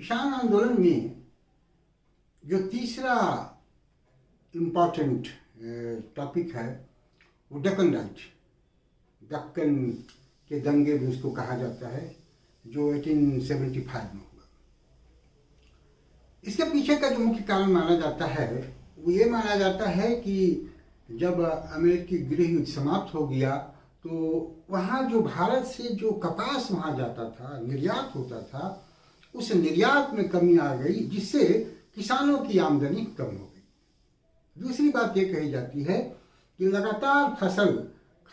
किसान आंदोलन में जो तीसरा इम्पॉर्टेंट टॉपिक है वो दक्कन राइट, दक्कन के दंगे भी उसको कहा जाता है, जो 1875 में हुआ। इसके पीछे का जो मुख्य कारण माना जाता है वो ये माना जाता है कि जब अमेरिकी गृह युद्ध समाप्त हो गया तो वहाँ जो भारत से जो कपास वहाँ जाता था, निर्यात होता था, उस निर्यात में कमी आ गई, जिससे किसानों की आमदनी कम हो गई। दूसरी बात ये कही जाती है कि लगातार फसल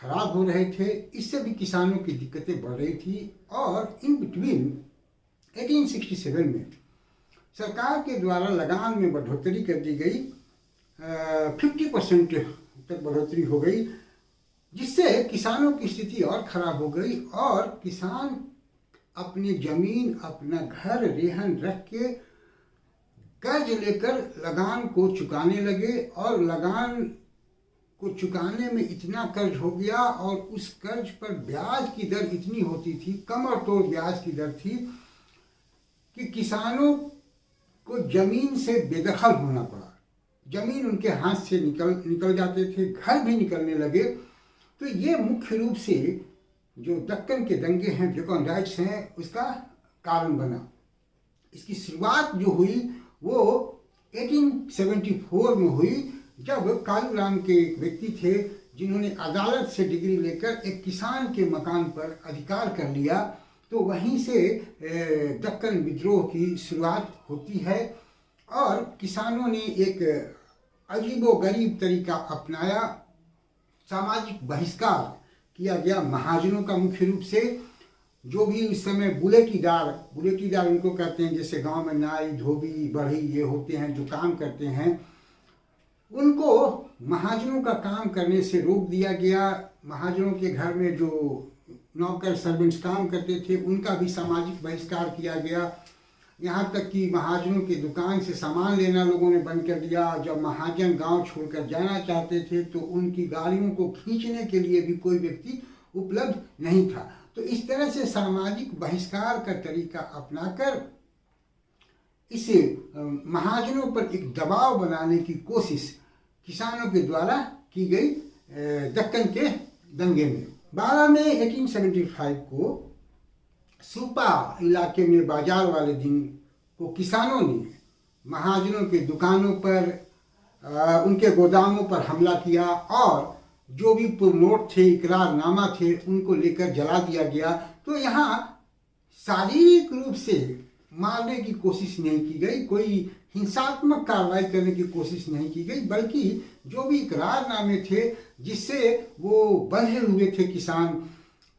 खराब हो रहे थे, इससे भी किसानों की दिक्कतें बढ़ रही थी। और इन बिटवीन 1867 में सरकार के द्वारा लगान में बढ़ोतरी कर दी गई, 50% तक बढ़ोतरी हो गई, जिससे किसानों की स्थिति और खराब हो गई और किसान अपनी जमीन, अपना घर रेहन रख के कर्ज लेकर लगान को चुकाने लगे। और लगान को चुकाने में इतना कर्ज हो गया और उस कर्ज पर ब्याज की दर इतनी होती थी, कमर तोड़ ब्याज की दर थी, कि किसानों को जमीन से बेदखल होना पड़ा। जमीन उनके हाथ से निकल जाते थे, घर भी निकलने लगे। तो ये मुख्य रूप से जो दक्कन के दंगे हैं, दक्कन राइट्स हैं, उसका कारण बना। इसकी शुरुआत जो हुई वो 1874 में हुई, जब कालूराम के एक व्यक्ति थे जिन्होंने अदालत से डिग्री लेकर एक किसान के मकान पर अधिकार कर लिया। तो वहीं से दक्कन विद्रोह की शुरुआत होती है और किसानों ने एक अजीबोगरीब तरीका अपनाया। सामाजिक बहिष्कार किया गया महाजनों का, मुख्य रूप से जो भी उस समय बुलेटीदार उनको कहते हैं, जैसे गांव में नाई, धोबी, बढ़ई ये होते हैं जो काम करते हैं, उनको महाजनों का काम करने से रोक दिया गया। महाजनों के घर में जो नौकर सर्वेंट्स काम करते थे उनका भी सामाजिक बहिष्कार किया गया। यहाँ तक कि महाजनों की दुकान से सामान लेना लोगों ने बंद कर दिया। जब महाजन गांव छोड़कर जाना चाहते थे तो उनकी गाड़ियों को खींचने के लिए भी कोई व्यक्ति उपलब्ध नहीं था। तो इस तरह से सामाजिक बहिष्कार का तरीका अपनाकर इस महाजनों पर एक दबाव बनाने की कोशिश किसानों के द्वारा की गई दक्कन के दंगे में। 12 मई 1875 को सुपा इलाके में बाजार वाले दिन को किसानों ने महाजनों के दुकानों पर, उनके गोदामों पर हमला किया और जो भी पुरनोट थे, इकरारनामा थे, उनको लेकर जला दिया गया। तो यहाँ शारीरिक रूप से मारने की कोशिश नहीं की गई, कोई हिंसात्मक कार्रवाई करने की कोशिश नहीं की गई, बल्कि जो भी इकरारनामे थे जिससे वो बंधे हुए थे किसान,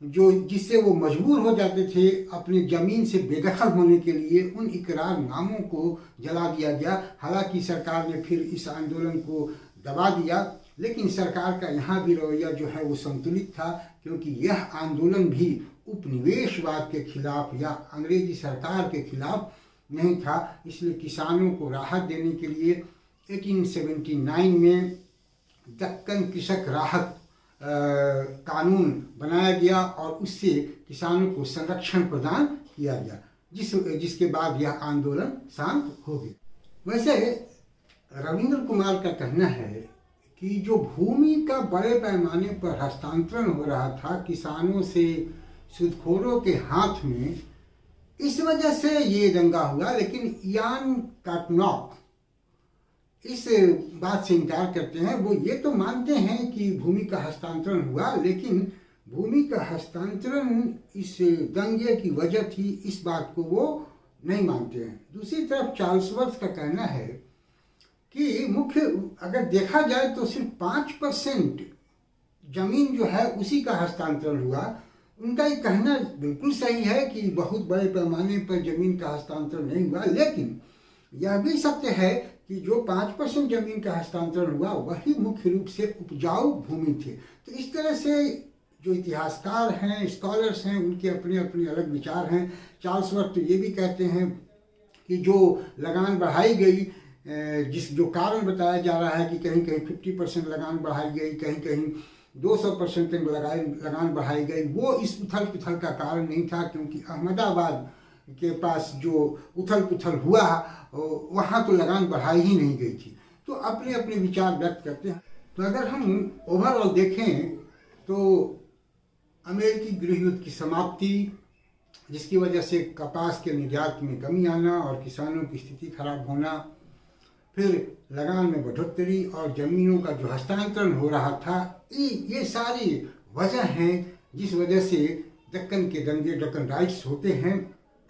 जिससे वो मजबूर हो जाते थे अपनी ज़मीन से बेदखल होने के लिए, उन इकरारनामों को जला दिया गया। हालांकि सरकार ने फिर इस आंदोलन को दबा दिया, लेकिन सरकार का यहाँ भी रवैया जो है वो संतुलित था, क्योंकि यह आंदोलन भी उपनिवेशवाद के खिलाफ या अंग्रेजी सरकार के खिलाफ नहीं था। इसलिए किसानों को राहत देने के लिए 1879 में दक्कन कृषक राहत कानून बनाया गया और उससे किसानों को संरक्षण प्रदान किया गया, जिसके बाद यह आंदोलन शांत हो गया। वैसे रविंद्र कुमार का कहना है कि जो भूमि का बड़े पैमाने पर हस्तांतरण हो रहा था किसानों से सूदखोरों के हाथ में, इस वजह से ये दंगा हुआ। लेकिन यान काटनॉक इस बात से इनकार करते हैं। वो ये तो मानते हैं कि भूमि का हस्तांतरण हुआ, लेकिन भूमि का हस्तांतरण इस दंगे की वजह थी, इस बात को वो नहीं मानते हैं। दूसरी तरफ चार्ल्सवर्थ का कहना है कि मुख्य अगर देखा जाए तो सिर्फ 5% जमीन जो है उसी का हस्तांतरण हुआ। उनका ये कहना बिल्कुल सही है कि बहुत बड़े पैमाने पर जमीन का हस्तांतरण नहीं हुआ, लेकिन यह भी सत्य है कि जो 5% जमीन का हस्तांतरण हुआ वही मुख्य रूप से उपजाऊ भूमि थे। तो इस तरह से जो इतिहासकार हैं, स्कॉलर्स हैं, उनके अपने अपने अलग विचार हैं। चार्ल्सवर्थ तो ये भी कहते हैं कि जो लगान बढ़ाई गई, जो कारण बताया जा रहा है कि कहीं कहीं 50% लगान बढ़ाई गई, कहीं कहीं 200% लगान बढ़ाई गई, वो इस उथल पुथल का कारण नहीं था, क्योंकि अहमदाबाद के पास जो उथल पुथल हुआ वहाँ तो लगान बढ़ाई ही नहीं गई थी। तो अपने अपने विचार व्यक्त करते हैं। तो अगर हम ओवरऑल देखें तो अमेरिकी गृह युद्ध की समाप्ति, जिसकी वजह से कपास के निर्यात में कमी आना और किसानों की स्थिति खराब होना, फिर लगान में बढ़ोतरी और ज़मीनों का जो हस्तांतरण हो रहा था, ये सारी वजह हैं जिस वजह से दक्कन के दंगे, दक्कन राइट्स होते हैं।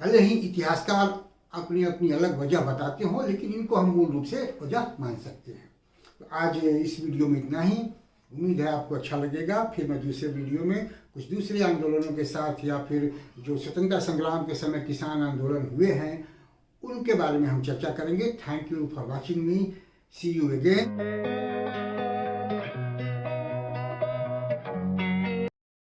भले ही इतिहासकार अपनी अपनी अलग वजह बताते हों, लेकिन इनको हम मूल रूप से वजह मान सकते हैं। तो आज इस वीडियो में इतना ही। उम्मीद है आपको अच्छा लगेगा। फिर मैं दूसरे वीडियो में कुछ दूसरे आंदोलनों के साथ या फिर जो स्वतंत्रता संग्राम के समय किसान आंदोलन हुए हैं उनके बारे में हम चर्चा करेंगे। Thank you for watching me. See you again.